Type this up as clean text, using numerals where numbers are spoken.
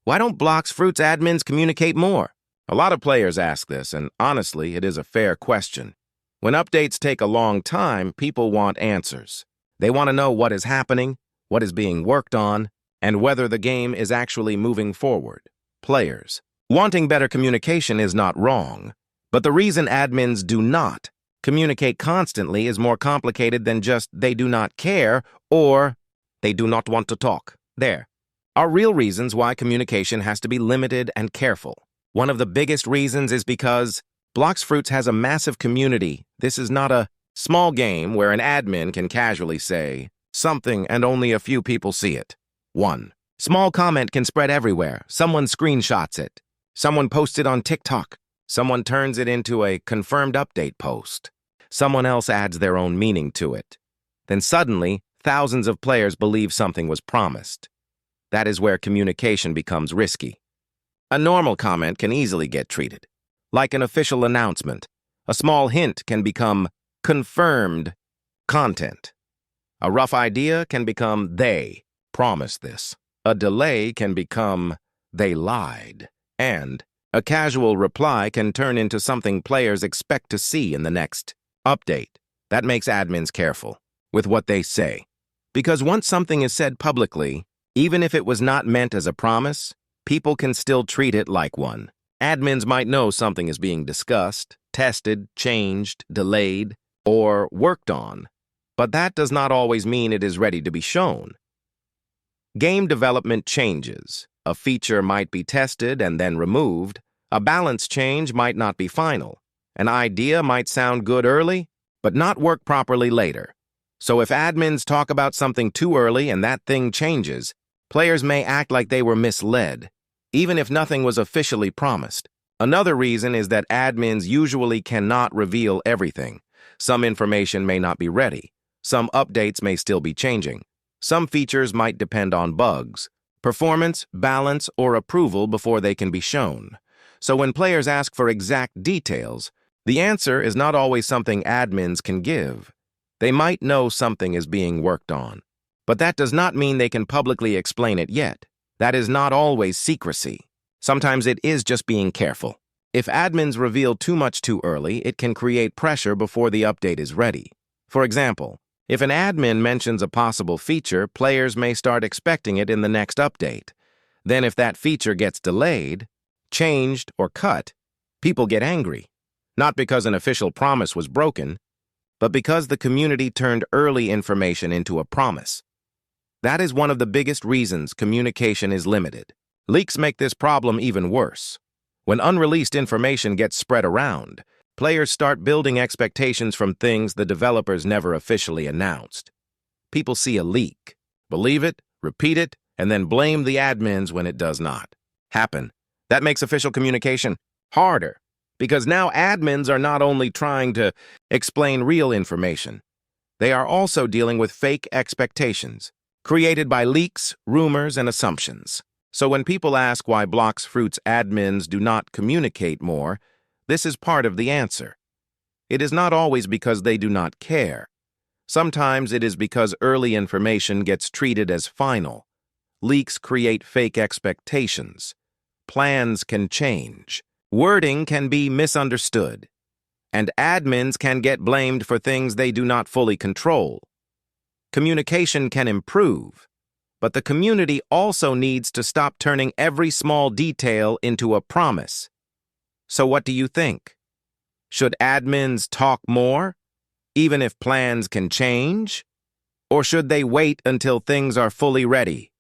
Why don't Blox Fruits admins communicate more? A lot of players ask this, and honestly, it is a fair question. When updates take a long time, people want answers. They want to know what is happening, what is being worked on, and whether the game is actually moving forward. Players. Wanting better communication is not wrong, but the reason admins do not communicate constantly is more complicated than just they do not care or they do not want to talk. There are real reasons why communication has to be limited and careful. One of the biggest reasons is because Blox Fruits has a massive community. This is not a small game where an admin can casually say something and only a few people see it. 1. Small comment can spread everywhere. Someone screenshots it. Someone posts it on TikTok. Someone turns it into a confirmed update post. Someone else adds their own meaning to it. Then suddenly, thousands of players believe something was promised. That is where communication becomes risky. A normal comment can easily get treated like an official announcement. A small hint can become confirmed content. A rough idea can become they promised this. A delay can become they lied. And a casual reply can turn into something players expect to see in the next update. That makes admins careful with what they say. Because once something is said publicly, even if it was not meant as a promise, people can still treat it like one. Admins might know something is being discussed, tested, changed, delayed, or worked on, but that does not always mean it is ready to be shown. Game development changes. A feature might be tested and then removed. A balance change might not be final. An idea might sound good early, but not work properly later. So if admins talk about something too early and that thing changes, players may act like they were misled, even if nothing was officially promised. Another reason is that admins usually cannot reveal everything. Some information may not be ready. Some updates may still be changing. Some features might depend on bugs, performance, balance, or approval before they can be shown. So when players ask for exact details, the answer is not always something admins can give. They might know something is being worked on, but that does not mean they can publicly explain it yet. That is not always secrecy. Sometimes it is just being careful. If admins reveal too much too early, it can create pressure before the update is ready. For example, if an admin mentions a possible feature, players may start expecting it in the next update. Then if that feature gets delayed, changed, or cut, people get angry. Not because an official promise was broken, but because the community turned early information into a promise. That is one of the biggest reasons communication is limited. Leaks make this problem even worse. When unreleased information gets spread around, players start building expectations from things the developers never officially announced. People see a leak, believe it, repeat it, and then blame the admins when it does not happen. That makes official communication harder, because now admins are not only trying to explain real information, they are also dealing with fake expectations created by leaks, rumors, and assumptions. So when people ask why Blox Fruits admins do not communicate more, this is part of the answer. It is not always because they do not care. Sometimes it is because early information gets treated as final. Leaks create fake expectations. Plans can change. Wording can be misunderstood. And admins can get blamed for things they do not fully control. Communication can improve, but the community also needs to stop turning every small detail into a promise. So what do you think? Should admins talk more, even if plans can change? Or should they wait until things are fully ready?